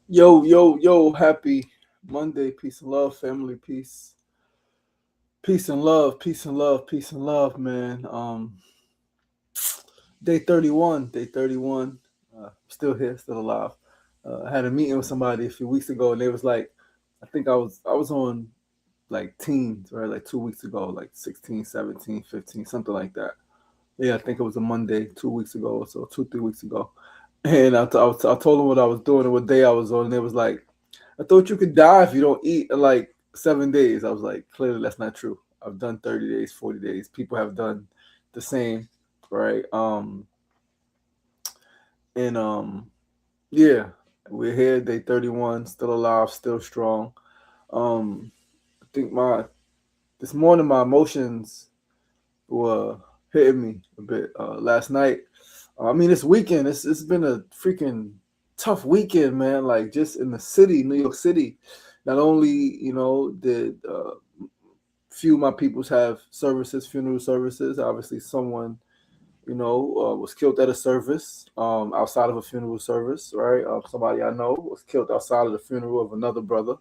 Yo, yo, yo, happy Monday. Peace and love, family. Peace. Peace and love, peace and love, peace and love, man. Day 31, day 31. Still here, still alive. I had a meeting with somebody a few weeks ago and they was like, I think I was on like teens, right? Like 2 weeks ago, like 16, 17, 15, something like that. Yeah, I think it was a Monday 2 weeks ago or so, 2, 3 weeks ago. And I told them what I was doing and what day I was on. And they was like, I thought you could die if you don't eat in like 7 days. I was like, clearly that's not true. I've done 30 days, 40 days. People have done the same, right? And yeah, we're here, day 31, still alive, still strong. I think my this morning my emotions were hitting me a bit. Last night, I mean, this weekend, it's been a freaking tough weekend, man. Like just in the city, New York City. Not only did few of my peoples have services, funeral services. Obviously, someone was killed at a service outside of a funeral service, right? Somebody I know was killed outside of the funeral of another brother,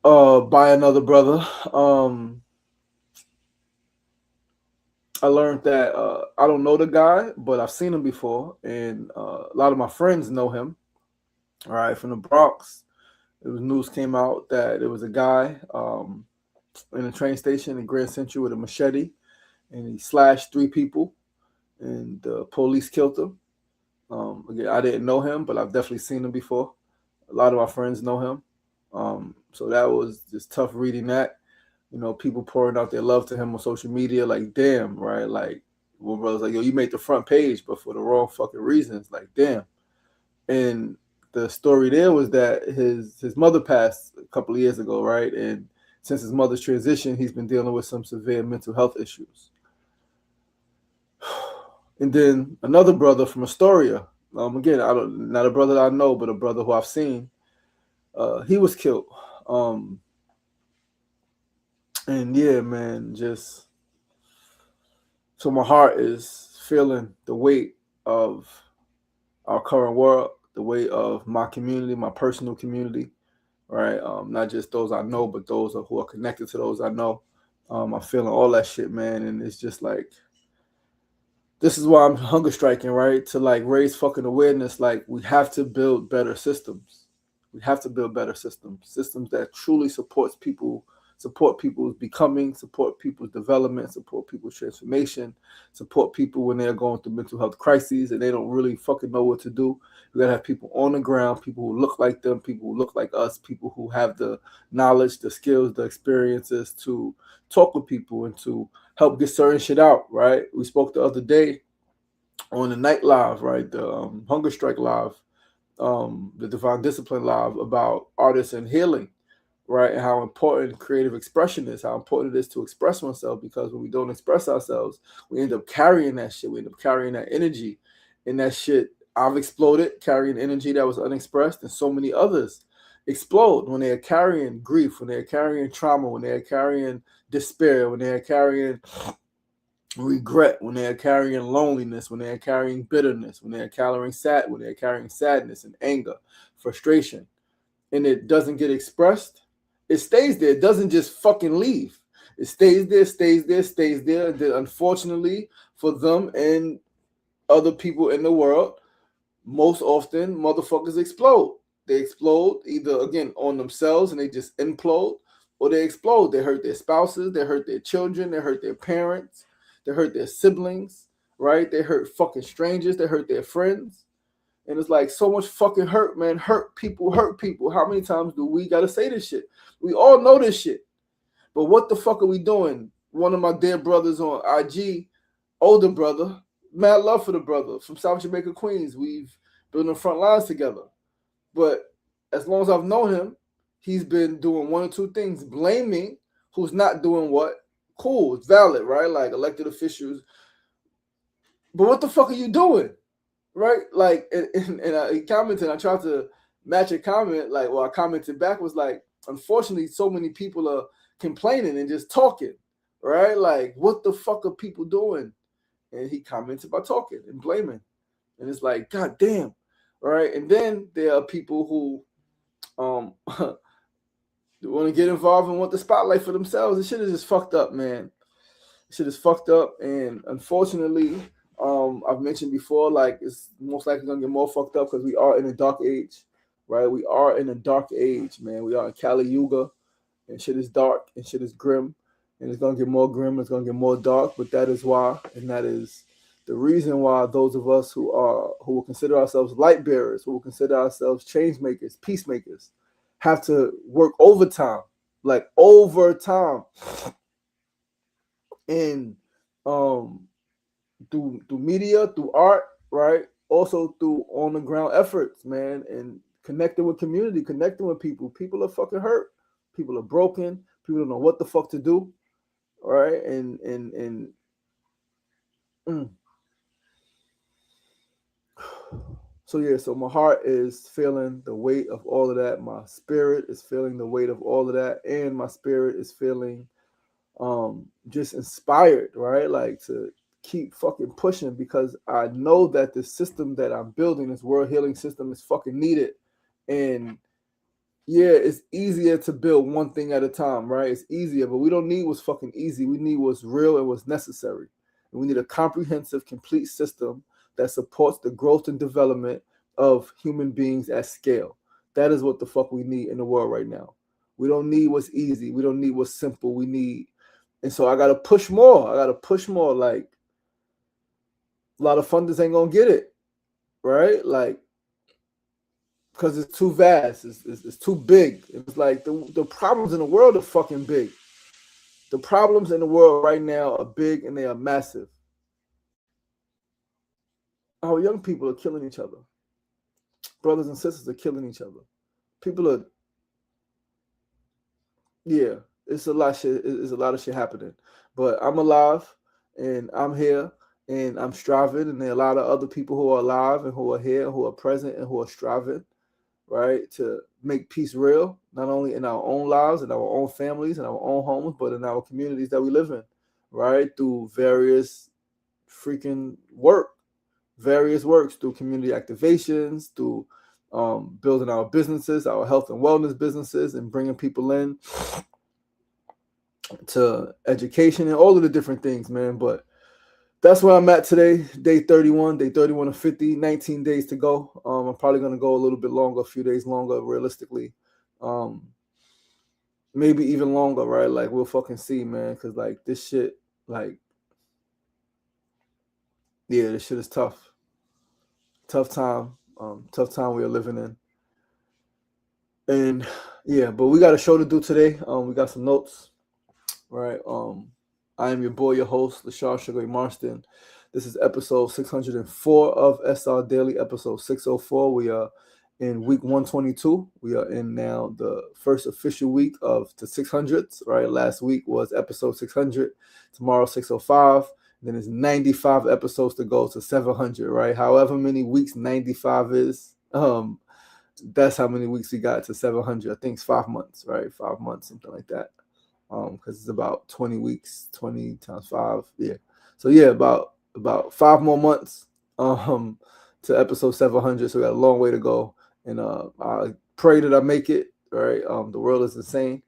by another brother. Um, I learned that I don't know the guy, but I've seen him before, and a lot of my friends know him. All right, from the Bronx. It was news came out that there was a guy in a train station in Grand Central with a machete, and he slashed three people, and the police killed him. Again, I didn't know him, but I've definitely seen him before. A lot of my friends know him, so that was just tough reading that. People pouring out their love to him on social media, like damn, right? Like one brother's like, yo, you made the front page, but for the wrong fucking reasons, like damn. And the story there was that his mother passed a couple of years ago, right? And since his mother's transition, he's been dealing with some severe mental health issues. And then another brother from Astoria, again, I don't not a brother that I know, but a brother who I've seen, he was killed. Um, and yeah, man, just so my heart is feeling the weight of our current world, the weight of my community, my personal community, right? Not just those I know, but those who are connected to those I know. I'm feeling all that shit, man, and it's just like this is why I'm hunger striking, right? To like raise fucking awareness. Like we have to build better systems. We have to build better systems that truly support people's becoming, support people's development, support people's transformation, support people when they're going through mental health crises and they don't really fucking know what to do. We gotta have people on the ground, people who look like them, people who look like us, people who have the knowledge, the skills, the experiences to talk with people and to help get certain shit out, right? We spoke the other day on the night live, right? The Hunger Strike live, the Divine Discipline live about artists and healing, right? And how important creative expression is, how important it is to express oneself because when we don't express ourselves, we end up carrying that shit. We end up carrying that energy. And that shit, I've exploded carrying energy that was unexpressed, and so many others explode when they're carrying grief, when they're carrying trauma, when they're carrying despair, when they're carrying regret, when they're carrying loneliness, when they're carrying bitterness, when they're carrying sadness and anger, frustration, and it doesn't get expressed, it stays there. It doesn't just fucking leave. It stays there, stays there, stays there. And then unfortunately for them and other people in the world, most often motherfuckers explode. They explode either again on themselves and they just implode, or they explode. They hurt their spouses, they hurt their children, they hurt their parents, they hurt their siblings, right? They hurt fucking strangers, they hurt their friends. And it's like so much fucking hurt, man. Hurt people, hurt people. How many times do we gotta say this shit? We all know this shit. But what the fuck are we doing? One of my dear brothers on IG, older brother, mad love for the brother from South Jamaica, Queens. We've been on the front lines together. But as long as I've known him, he's been doing one or two things, blaming who's not doing what. Cool, it's valid, right? Like elected officials. But what the fuck are you doing? Right? Like, and I commented, I tried to match a comment, like, well, I commented back was like, unfortunately, so many people are complaining and just talking, right? Like, what the fuck are people doing? And he commented by talking and blaming. And it's like, God damn, right? And then there are people who want to get involved and want the spotlight for themselves. This shit is just fucked up, man. This shit is fucked up, and unfortunately, I've mentioned before, like it's most likely gonna get more fucked up because we are in a dark age, right? We are in a dark age, man. We are in Kali Yuga, and shit is dark and shit is grim, and it's gonna get more grim. It's gonna get more dark, but that is why, and that is the reason why those of us who will consider ourselves light bearers, who will consider ourselves change makers, peacemakers, have to work overtime, like overtime, and through media, through art, right? Also through on the ground efforts, man, and connecting with community, connecting with people. People are fucking hurt. People are broken. People don't know what the fuck to do, right? And mm. So yeah, so my heart is feeling the weight of all of that. My spirit is feeling the weight of all of that, and my spirit is feeling just inspired, right? Like to keep fucking pushing because I know that the system that I'm building, this world healing system, is fucking needed. And yeah, it's easier to build one thing at a time, right? It's easier, but we don't need what's fucking easy. We need what's real and what's necessary. And we need a comprehensive, complete system that supports the growth and development of human beings at scale. That is what the fuck we need in the world right now. We don't need what's easy. We don't need what's simple. We need, and so I gotta push more. I gotta push more. Like a lot of funders ain't gonna get it, right? Like because it's too vast, it's too big. It's like the problems in the world are fucking big. The problems in the world right now are big and they are massive. Our young people are killing each other. Brothers and sisters are killing each other. People are, yeah, it's a lot of shit. It's a lot of shit happening. But I'm alive and I'm here and I'm striving. And there are a lot of other people who are alive and who are here, who are present and who are striving, right, to make peace real, not only in our own lives, in our own families, in our own homes, but in our communities that we live in, right, through various freaking various works, through community activations, through building our businesses, our health and wellness businesses, and bringing people in to education and all of the different things, man. But that's where I'm at today, day 31 of 50, 19 days to go. I'm probably going to go a little bit longer, a few days longer, realistically. Maybe even longer, right? Like, we'll fucking see, man, because, like, this shit, like, yeah, this shit is tough. Tough time we are living in. And, yeah, but we got a show to do today. We got some notes, right? I am your boy, your host, LaShawn Sugar Marston. This is episode 604 of SRDaily, episode 604. We are in week 122. We are in now the first official week of the 600s, right? Last week was episode 600. Tomorrow, 605. Then it's 95 episodes to go to 700, right? However many weeks 95 is, that's how many weeks we got to 700. I think it's 5 months, right? 5 months, something like that. Because it's about 20 weeks, 20 times 5. Yeah. So yeah, about 5 more months to episode 700. So we got a long way to go. And I pray that I make it, right? The world is insane.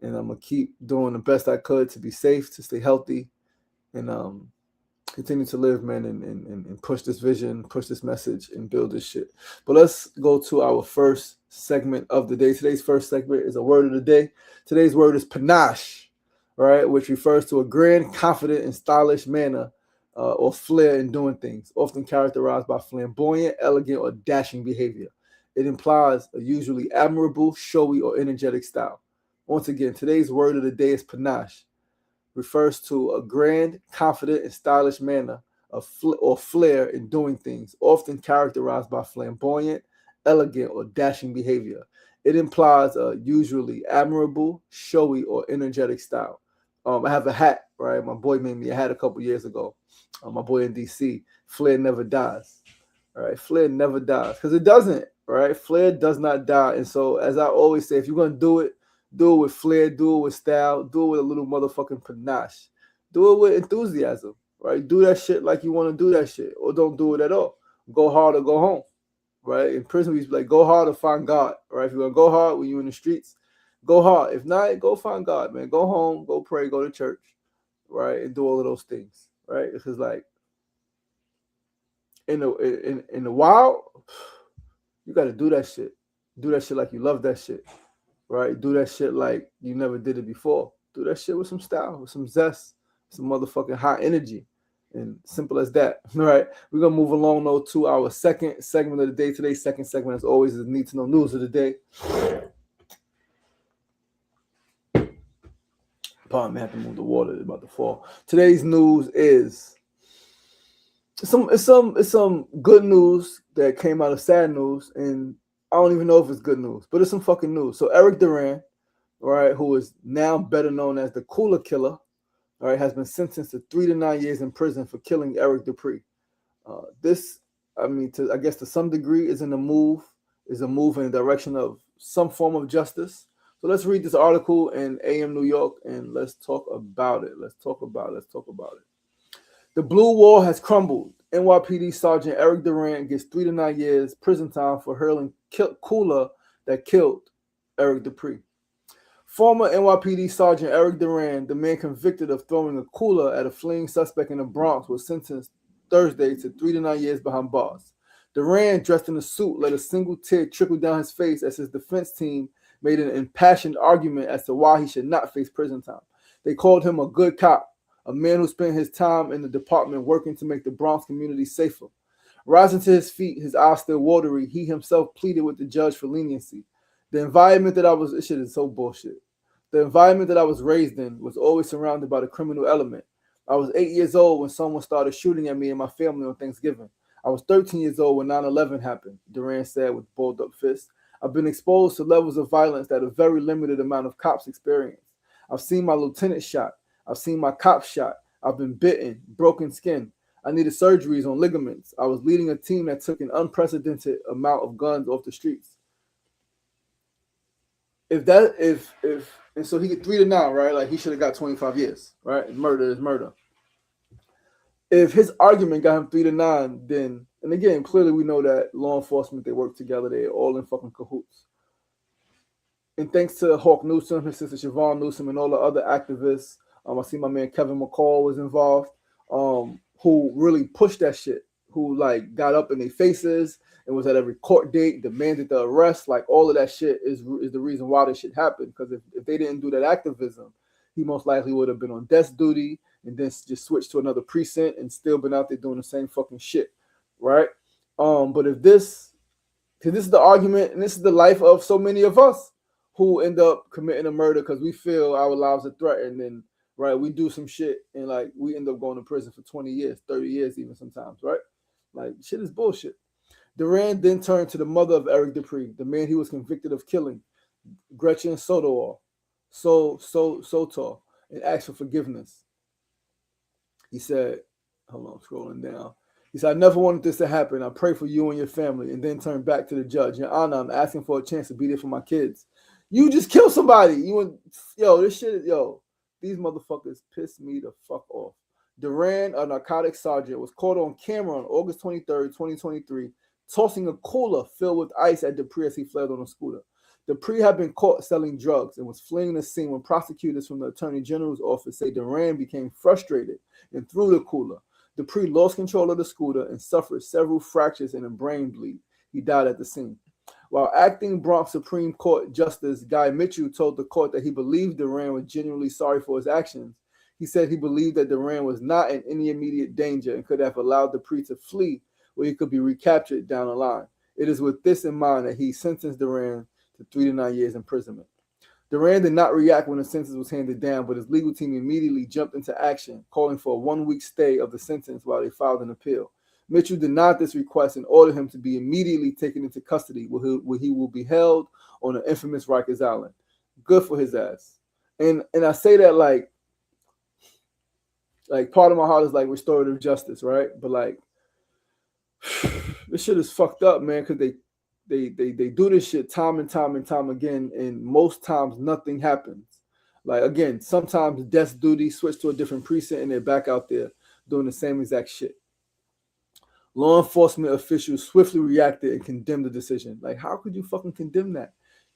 And I'm going to keep doing the best I could to be safe, to stay healthy, and continue to live, man, and push this vision, push this message, and build this shit. But let's go to our first segment of the day. Today's first segment is a word of the day. Today's word is panache, right, which refers to a grand, confident, and stylish manner or flair in doing things, often characterized by flamboyant, elegant, or dashing behavior. It implies a usually admirable, showy, or energetic style. Once again, today's word of the day is panache. Refers to a grand, confident, and stylish manner or flair in doing things, often characterized by flamboyant, elegant, or dashing behavior. It implies a usually admirable, showy, or energetic style. I have a hat, right? My boy made me a hat a couple years ago. My boy in DC, flair never dies. All right, flair never dies because it doesn't, right? Flair does not die. And so, as I always say, if you're going to do it with flair, do it with style, do it with a little motherfucking panache, do it with enthusiasm, right? Do that shit like you want to do that shit, or don't do it at all. Go hard or go home, right? In prison, we used to be like, go hard or find God, right? If you're going to go hard when you're in the streets, go hard. If not, go find God, man. Go home, go pray, go to church, right? And do all of those things, right? Because like in the wild, you got to do that shit. Do that shit like you love that shit, right? Do that shit like you never did it before. Do that shit with some style, with some zest, some motherfucking high energy. And simple as that, right? We're going to move along, though, to our second segment of the day. Today's second segment, as always, is the Need to Know News of the day. Pardon me, I have to move the water. It's about to fall. Today's news is some good news that came out of sad news, and I don't even know if it's good news, but it's some fucking news. So Eric Duran, right, who is now better known as the Cooler Killer, all right, has been sentenced to 3 to 9 years in prison for killing Eric Dupree. This, I guess to some degree, is a move in the direction of some form of justice. So let's read this article in AM New York and let's talk about it. Let's talk about it. The blue wall has crumbled. NYPD Sergeant Eric Duran gets 3 to 9 years prison time for hurling cooler that killed Eric Dupree. Former NYPD Sergeant Eric Duran, the man convicted of throwing a cooler at a fleeing suspect in the Bronx, was sentenced Thursday to 3 to 9 years behind bars. Duran, dressed in a suit, let a single tear trickle down his face as his defense team made an impassioned argument as to why he should not face prison time. They called him a good cop, a man who spent his time in the department working to make the Bronx community safer. Rising to his feet, his eyes still watery, he himself pleaded with the judge for leniency. This shit is so bullshit. The environment that I was raised in was always surrounded by the criminal element. I was 8 years old when someone started shooting at me and my family on Thanksgiving. I was 13 years old when 9/11 happened, Duran said with balled up fists. I've been exposed to levels of violence that a very limited amount of cops experience. I've seen my lieutenant shot. I've seen my cop shot. I've been bitten, broken skin. I needed surgeries on ligaments. I was leading a team that took an unprecedented amount of guns off the streets. And so he get 3 to 9, right? Like he should have got 25 years, right? Murder is murder. If his argument got him 3 to 9, then, and again, clearly we know that law enforcement, they work together. They're all in fucking cahoots. And thanks to Hawk Newsom, his sister Siobhan Newsom, and all the other activists, I see my man Kevin McCall was involved, who really pushed that shit, who like got up in their faces and was at every court date, demanded the arrest. Like all of that shit is the reason why this shit happened. Because if they didn't do that activism, he most likely would have been on desk duty and then just switched to another precinct and still been out there doing the same fucking shit, right? But if this is the argument, and this is the life of so many of us who end up committing a murder because we feel our lives are threatened, and right, we do some shit and like we end up going to prison for 20 years, 30 years even sometimes, right? Like shit is bullshit. Duran then turned to the mother of Eric Dupree, the man he was convicted of killing, Gretchen Sotor, and asked for forgiveness. He said, hold on, scrolling down. He said, I never wanted this to happen. I pray for you and your family, and then turned back to the judge. Your Honor, I'm asking for a chance to be there for my kids. You just killed somebody. These motherfuckers piss me the fuck off. Duran, a narcotics sergeant, was caught on camera on August 23rd, 2023, tossing a cooler filled with ice at Dupree as he fled on a scooter. Dupree had been caught selling drugs and was fleeing the scene when prosecutors from the Attorney General's office say Duran became frustrated and threw the cooler. Dupree lost control of the scooter and suffered several fractures and a brain bleed. He died at the scene. While acting Bronx Supreme Court Justice Guy Mitchell told the court that he believed Duran was genuinely sorry for his actions, he said he believed that Duran was not in any immediate danger and could have allowed Dupree to flee where he could be recaptured down the line. It is with this in mind that he sentenced Duran to 3 to 9 years imprisonment. Duran did not react when the sentence was handed down, but his legal team immediately jumped into action, calling for a 1-week stay of the sentence while they filed an appeal. Mitchell denied this request and ordered him to be immediately taken into custody, where he will be held on the infamous Rikers Island. Good for his ass. And I say that like part of my heart is like restorative justice, right? But like this shit is fucked up, man, because they do this shit time and time again, and most times nothing happens. Like again, sometimes desk duty, switch to a different precinct, and they're back out there doing the same exact shit. Law enforcement officials swiftly reacted and condemned the decision. Like, how could you fucking condemn that?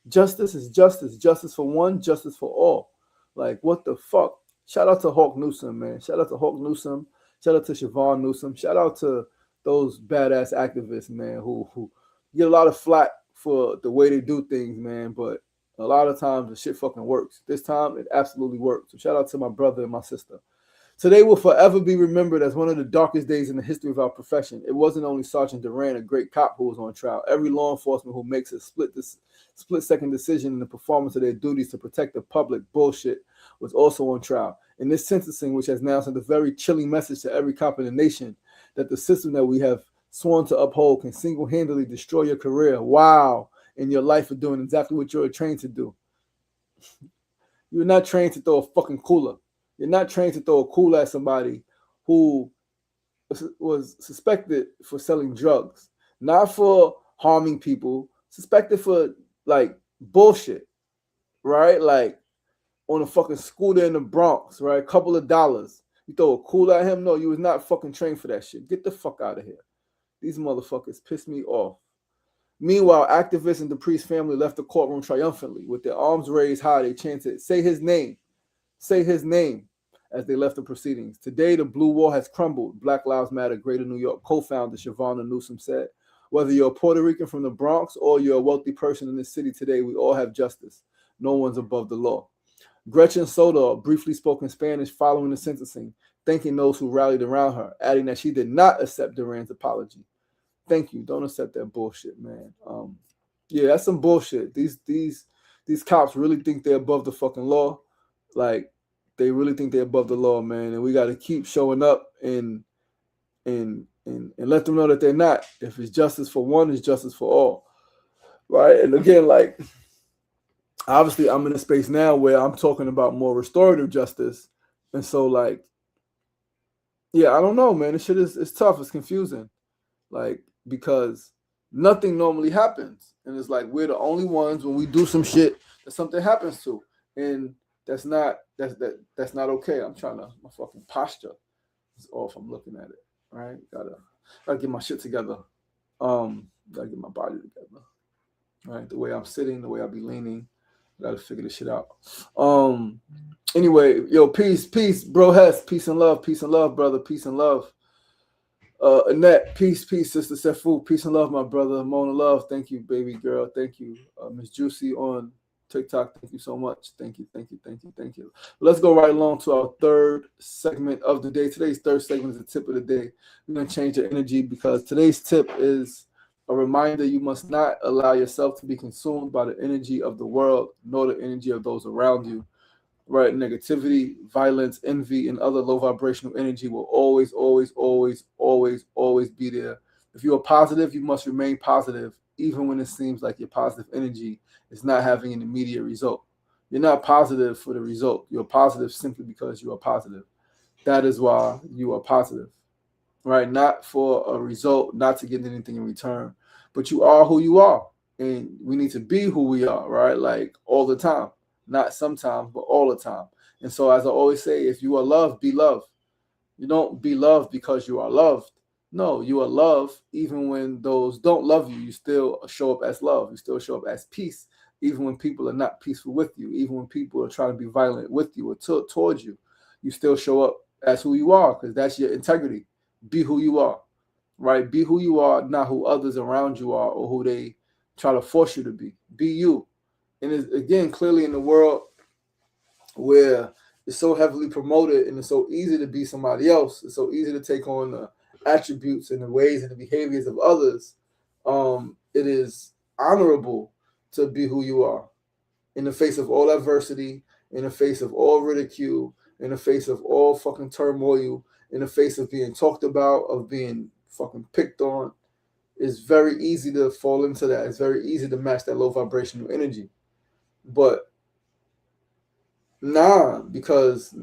Justice is justice. Justice for one, justice for all. Like, what the fuck? Shout out to Hawk Newsom, man. Shout out to Hawk Newsom. Shout out to Siobhan Newsom. Shout out to those badass activists, man, who get a lot of flack for the way they do things, man. But a lot of times the shit fucking works. This time it absolutely worked. So shout out to my brother and my sister. Today will forever be remembered as one of the darkest days in the history of our profession. It wasn't only Sergeant Duran, a great cop, who was on trial. Every law enforcement who makes a split-second decision in the performance of their duties to protect the public bullshit was also on trial. In this sentencing, which has now sent a very chilling message to every cop in the nation, that the system that we have sworn to uphold can single-handedly destroy your career, wow, and your life for doing exactly what you're trained to do. You're not trained to throw a fucking cooler. You're not trained to throw a cooler at somebody who was suspected for selling drugs, not for harming people, suspected for like bullshit, right? Like on a fucking scooter in the Bronx, right? A couple of dollars. You throw a cooler at him? No, you was not fucking trained for that shit. Get the fuck out of here. These motherfuckers piss me off. Meanwhile, activists and the priest family left the courtroom triumphantly. With their arms raised high, they chanted, "Say his name. Say his name," as they left the proceedings. Today, the blue wall has crumbled, Black Lives Matter Greater New York co-founder Siobhan Newsom said. Whether you're a Puerto Rican from the Bronx or you're a wealthy person in this city today, we all have justice. No one's above the law. Gretchen Soto briefly spoke in Spanish following the sentencing, thanking those who rallied around her, adding that she did not accept Duran's apology. Thank you. Don't accept that bullshit, man. Yeah, that's some bullshit. These cops really think they're above the fucking law. Like, they really think they're above the law, man. And we got to keep showing up and let them know that they're not. If it's justice for one, it's justice for all, right? And again, like, obviously, I'm in a space now where I'm talking about more restorative justice, and so like, yeah, I don't know, man. This shit it's tough. It's confusing, like, because nothing normally happens, and it's like we're the only ones when we do some shit that something happens to, and that's not okay. I'm trying to, my fucking posture is off. I'm looking at it, right? Gotta get my shit together. Gotta get my body together, right? The way I'm sitting, the way I be leaning, gotta figure this shit out. Anyway, yo, peace, bro. Hess, peace and love, brother, peace and love. Annette, peace, sister Sefu, peace and love, my brother. Mona Love, thank you, baby girl, thank you. Miss Juicy on TikTok, thank you so much. Thank you. Let's go right along to our third segment of the day. Today's third segment is the tip of the day. We're going to change the energy because today's tip is a reminder you must not allow yourself to be consumed by the energy of the world, nor the energy of those around you. Right? Negativity, violence, envy, and other low vibrational energy will always be there. If you are positive, you must remain positive, even when it seems like your positive energy is not having an immediate result. You're not positive for the result. You're positive simply because you are positive. That is why you are positive, right? Not for a result, not to get anything in return, but you are who you are, and we need to be who we are, right? Like all the time. Not sometimes, but all the time. And so, as I always say, if you are loved, be loved. You don't be loved because you are loved. No, you are loved even when those don't love you. You still show up as love. You still show up as peace, even when people are not peaceful with you. Even when people are trying to be violent with you or towards you, you still show up as who you are because that's your integrity. Be who you are, right? Be who you are, not who others around you are or who they try to force you to be. Be you. And it's, again, clearly in the world where it's so heavily promoted and it's so easy to be somebody else, it's so easy to take on the attributes and the ways and the behaviors of others, it is honorable to be who you are in the face of all adversity, in the face of all ridicule, in the face of all fucking turmoil, in the face of being talked about, of being fucking picked on. It's very easy to fall into that. It's very easy to match that low vibrational energy. But nah, because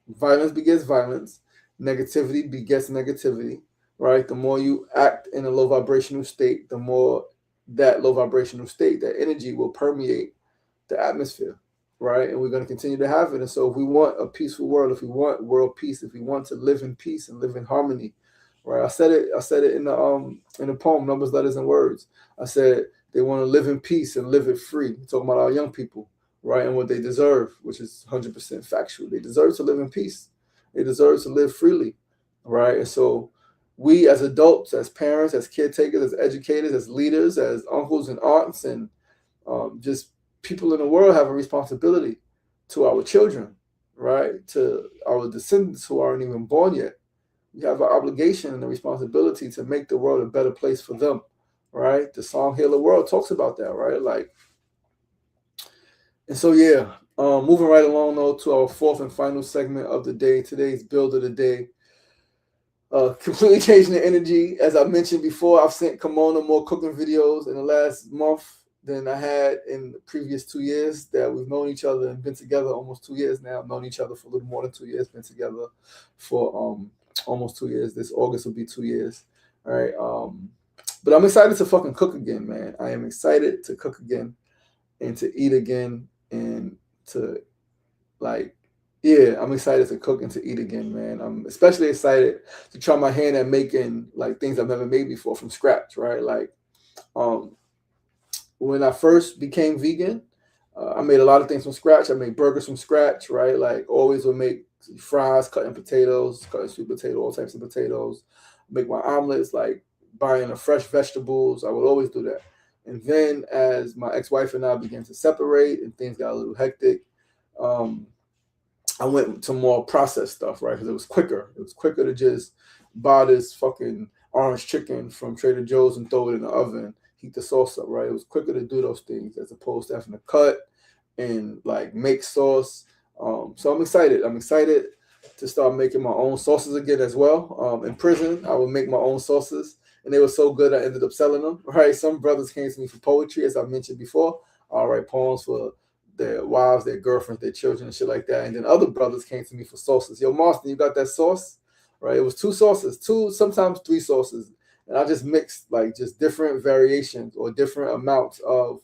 violence begets violence, negativity begets negativity, right? The more you act in a low vibrational state, the more that low vibrational state, that energy will permeate the atmosphere, right? And we're going to continue to have it. And so if we want a peaceful world, if we want world peace, if we want to live in peace and live in harmony, right? I said it in the poem, Numbers, Letters, and Words. I said they want to live in peace and live it free. I'm talking about our young people, right? And what they deserve, which is 100% factual. They deserve to live in peace. They deserve to live freely, right? And so we as adults, as parents, as caretakers, as educators, as leaders, as uncles and aunts, and just people in the world have a responsibility to our children, right? To our descendants who aren't even born yet. We have an obligation and a responsibility to make the world a better place for them, right? The song Heal the World talks about that, right? Like, and so, yeah, moving right along, though, to our fourth and final segment of the day, today's build of the day. Completely changing the energy. As I mentioned before, I've sent Kimona more cooking videos in the last month than I had in the previous 2 years that we've known each other and been together almost 2 years now. I've known each other for a little more than 2 years, been together for almost 2 years. This August will be 2 years. All right. But I'm excited to fucking cook again, man. I am excited to cook again and to eat again and to, like, yeah, I'm excited to cook and to eat again, man. I'm especially excited to try my hand at making like things I've never made before from scratch, right? Like, when I first became vegan, I made a lot of things from scratch. I made burgers from scratch, right? Like, always would make fries, cutting potatoes, cutting sweet potato, all types of potatoes. Make my omelets, like buying the fresh vegetables. I would always do that. And then as my ex-wife and I began to separate and things got a little hectic, I went to more processed stuff, right? Because it was quicker. It was quicker to just buy this fucking orange chicken from Trader Joe's and throw it in the oven, heat the sauce up, right? It was quicker to do those things as opposed to having to cut and like make sauce. So I'm excited. I'm excited to start making my own sauces again as well. In prison, I would make my own sauces, and they were so good I ended up selling them, right? Some brothers came to me for poetry, as I mentioned before. I'll write poems for their wives, their girlfriends, their children, and shit like that. And then other brothers came to me for sauces. Yo, Marston, you got that sauce? Right? It was 2 sauces, 2, sometimes 3 sauces. And I just mixed like just different variations or different amounts of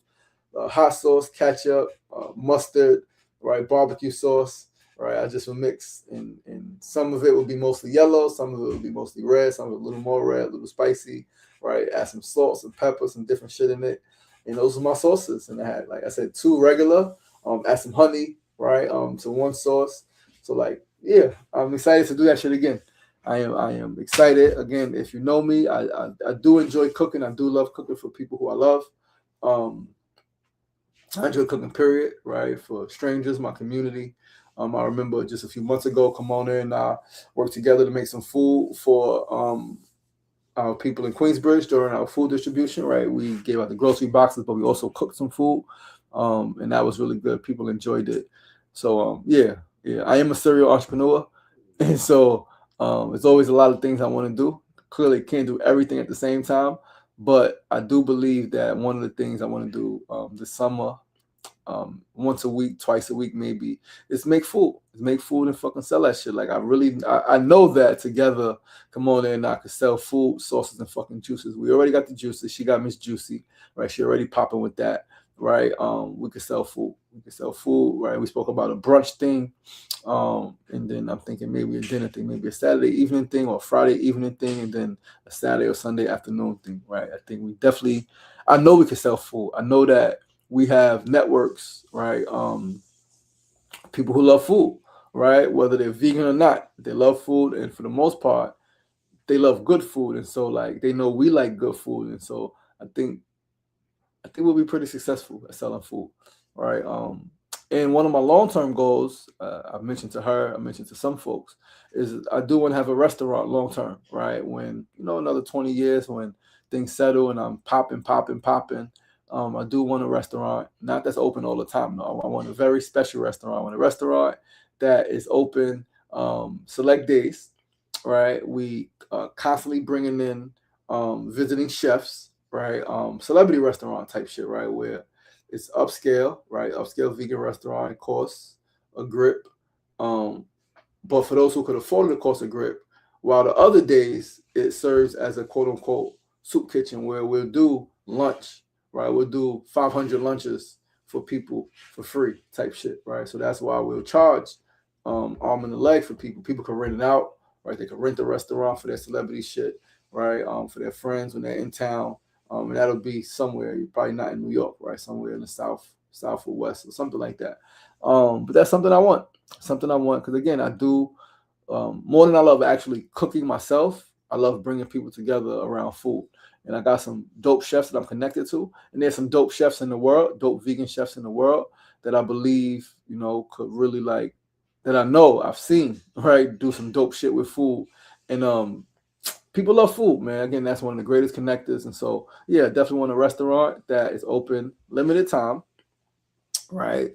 hot sauce, ketchup, mustard, right? Barbecue sauce, right? I just would mix, and some of it would be mostly yellow, some of it would be mostly red, some of it a little more red, a little spicy, right? Add some salt, some pepper, some different shit in it. And those are my sauces. And I had, like I said, 2 regular, add some honey, right? To 1 sauce. So like, yeah, I'm excited to do that shit again. I am excited. Again, if you know me, I do enjoy cooking. I do love cooking for people who I love. I enjoy cooking, period, right? For strangers, my community. I remember just a few months ago, Kimona and I worked together to make some food for our people in Queensbridge during our food distribution, right? We gave out the grocery boxes, but we also cooked some food, and that was really good. People enjoyed it. So, yeah, I am a serial entrepreneur, and so it's always a lot of things I want to do. Clearly, can't do everything at the same time, but I do believe that one of the things I want to do this summer, once a week, twice a week, maybe, is make food. Make food and fucking sell that shit. Like, I know that together, Kimona and I could sell food, sauces, and fucking juices. We already got the juices. She got Miss Juicy, right? She already popping with that, right? We could sell food. Right? We spoke about a brunch thing, and then I'm thinking maybe a dinner thing, maybe a Saturday evening thing or a Friday evening thing, and then a Saturday or Sunday afternoon thing, right? I think I know we could sell food. I know that we have networks, right? People who love food, right? Whether they're vegan or not, they love food, and for the most part, they love good food, and so like they know we like good food, and so I think we'll be pretty successful at selling food, right? And one of my long-term goals, I've mentioned to her, I mentioned to some folks, is I do want to have a restaurant long-term, right? When, another 20 years, when things settle and I'm popping, I do want a restaurant, not that's open all the time. No, I want a very special restaurant. I want a restaurant that is open select days, right? We constantly bringing in visiting chefs, right? Celebrity restaurant type shit, right? Where it's upscale, right? Upscale vegan restaurant. It costs a grip. But for those who could afford it, it costs a grip. While the other days, it serves as a quote unquote soup kitchen where we'll do lunch, right? We'll do 500 lunches for people for free type shit, right? So that's why we'll charge arm and a leg for people. People can rent it out. right? They can rent a restaurant for their celebrity shit, right? For their friends when they're in town. And that'll be somewhere, probably not in New York, right? Somewhere in the south or west or something like that. But that's something I want. Something I want because again, I do more than I love actually cooking myself. I love bringing people together around food. And I got some dope chefs that I'm connected to. And there's some dope chefs in the world, dope vegan chefs in the world that I believe, could really like, that I know I've seen, right, do some dope shit with food. And people love food, man. Again, that's one of the greatest connectors. And so, yeah, definitely want a restaurant that is open limited time, right?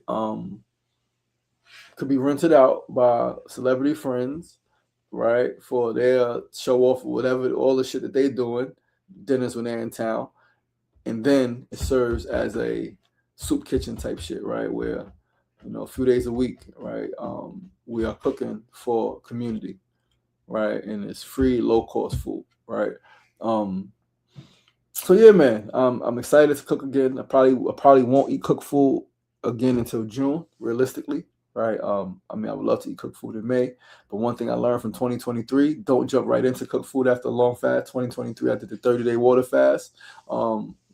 Could be rented out by celebrity friends, right, for their show off or whatever, all the shit that they're doing, dinners when they're in town. And then it serves as a soup kitchen type shit, right, where, a few days a week, right, we are cooking for community, right, and it's free, low-cost food, right. So yeah, man, I'm excited to cook again. I probably won't eat cooked food again until June, realistically, right? I mean, I would love to eat cooked food in May, but one thing I learned from 2023: don't jump right into cooked food after a long fast. 2023, I did the 30-day water fast,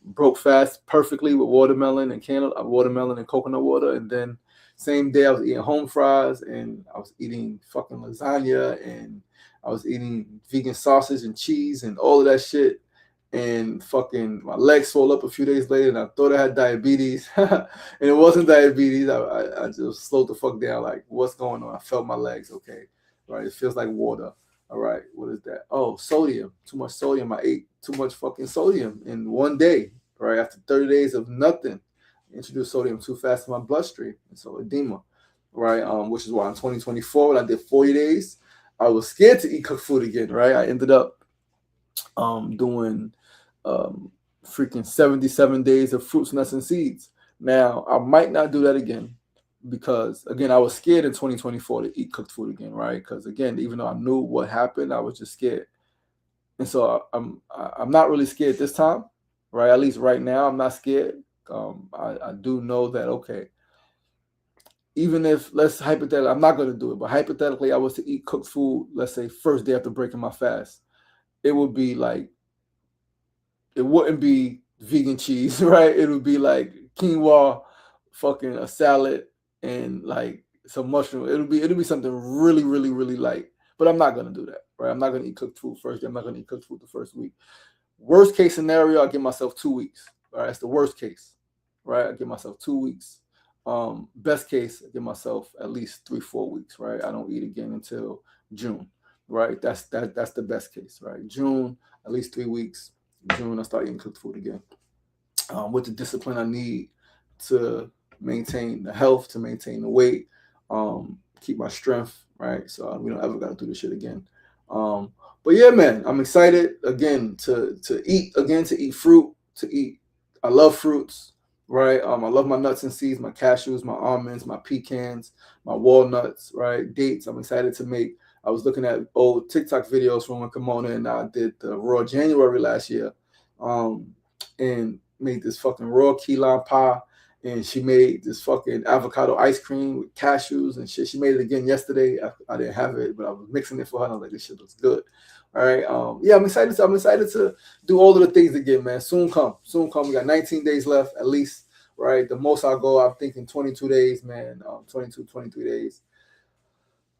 broke fast perfectly with watermelon and coconut water, and then same day I was eating home fries and I was eating fucking lasagna and I was eating vegan sausage and cheese and all of that shit, and fucking my legs swelled up a few days later and I thought I had diabetes and it wasn't diabetes. I just slowed the fuck down, like what's going on. I felt my legs, okay, right, it feels like water. All right, what is that? Oh, sodium, too much sodium. I ate too much fucking sodium in one day, right, after 30 days of nothing. I introduced sodium too fast in my bloodstream, and so edema, right, which is why in 2024 when I did 40 days I was scared to eat cooked food again, right. I ended up doing freaking 77 days of fruits, nuts, and seeds. Now, I might not do that again because, again, I was scared in 2024 to eat cooked food again, right? Because, again, even though I knew what happened, I was just scared. And so I'm not really scared this time, right? At least right now, I'm not scared. I do know that, okay, even if, let's hypothetically, I'm not going to do it, but hypothetically, I was to eat cooked food, let's say, first day after breaking my fast, it would be like, it wouldn't be vegan cheese, right? It would be like quinoa, fucking a salad, and like some mushroom. It'll be something really, really, really light. But I'm not gonna do that, right? I'm not gonna eat cooked food first. I'm not gonna eat cooked food the first week. Worst case scenario, I give myself 2 weeks. All right, that's the worst case, right? I give myself 2 weeks. Best case, I give myself at least 3-4 weeks, right? I don't eat again until June, right? That's the best case, right? June, at least 3 weeks. June, I start eating cooked food again, with the discipline I need to maintain the health, to maintain the weight, keep my strength, right? So we don't ever got to do this shit again. But yeah, man, I'm excited again to eat fruit, to eat. I love fruits, right? I love my nuts and seeds, my cashews, my almonds, my pecans, my walnuts, right? Dates. I'm excited to make. I was looking at old TikTok videos from when Kimona and I did the Raw January last year, and made this fucking raw key lime pie, and she made this fucking avocado ice cream with cashews and shit. She made it again yesterday. I didn't have it, but I was mixing it for her. And I was like, this shit looks good. All right. Yeah, I'm excited to do all of the things again, man. Soon come. We got 19 days left at least, right? The most I'll go, I'm thinking 22 days, man. 22, 23 days.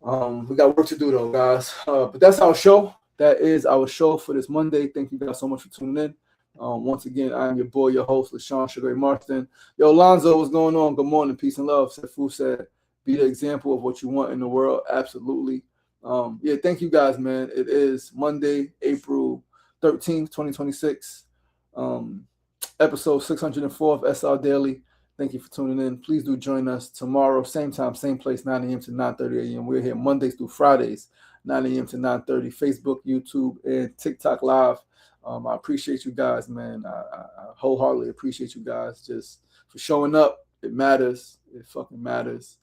We got work to do though, guys. But that's our show. That is our show for this Monday. Thank you guys so much for tuning in. Once again, I'm your boy, your host, LaShawn Sugar Marston. Yo, Lonzo, what's going on? Good morning, peace and love. Sefu said, be the example of what you want in the world. Absolutely. Yeah, thank you guys, man. It is Monday, April 13th, 2026. Episode 604 of SRDaily. Thank you for tuning in. Please do join us tomorrow, same time, same place, 9 a.m. to 9:30 a.m. We're here Mondays through Fridays, 9 a.m. to 9:30. Facebook, YouTube, and TikTok Live. I appreciate you guys, man. I wholeheartedly appreciate you guys just for showing up. It matters. It fucking matters.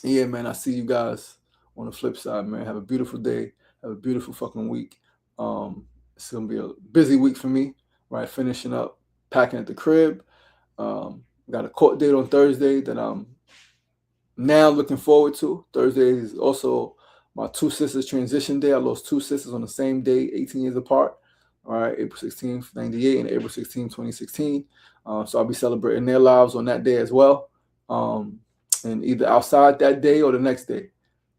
Yeah, man, I see you guys on the flip side, man. Have a beautiful day. Have a beautiful fucking week. It's going to be a busy week for me, right? Finishing up, packing at the crib. Got a court date on Thursday that I'm now looking forward to. Thursday is also my two sisters' transition day. I lost two sisters on the same day, 18 years apart. All right, April 16th, 98 and April 16th, 2016. So I'll be celebrating their lives on that day as well. And either outside that day or the next day,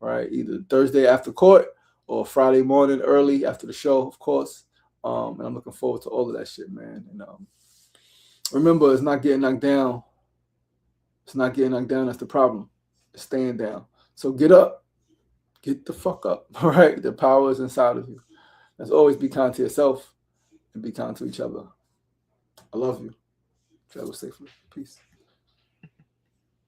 right? Either Thursday after court or Friday morning early after the show, of course. And I'm looking forward to all of that shit, man. And remember, it's not getting knocked down. It's not getting knocked down. That's the problem. It's staying down. So get up. Get the fuck up. All right? The power is inside of you. Let's always be kind to yourself and be kind to each other. I love you. Travel safely. Peace.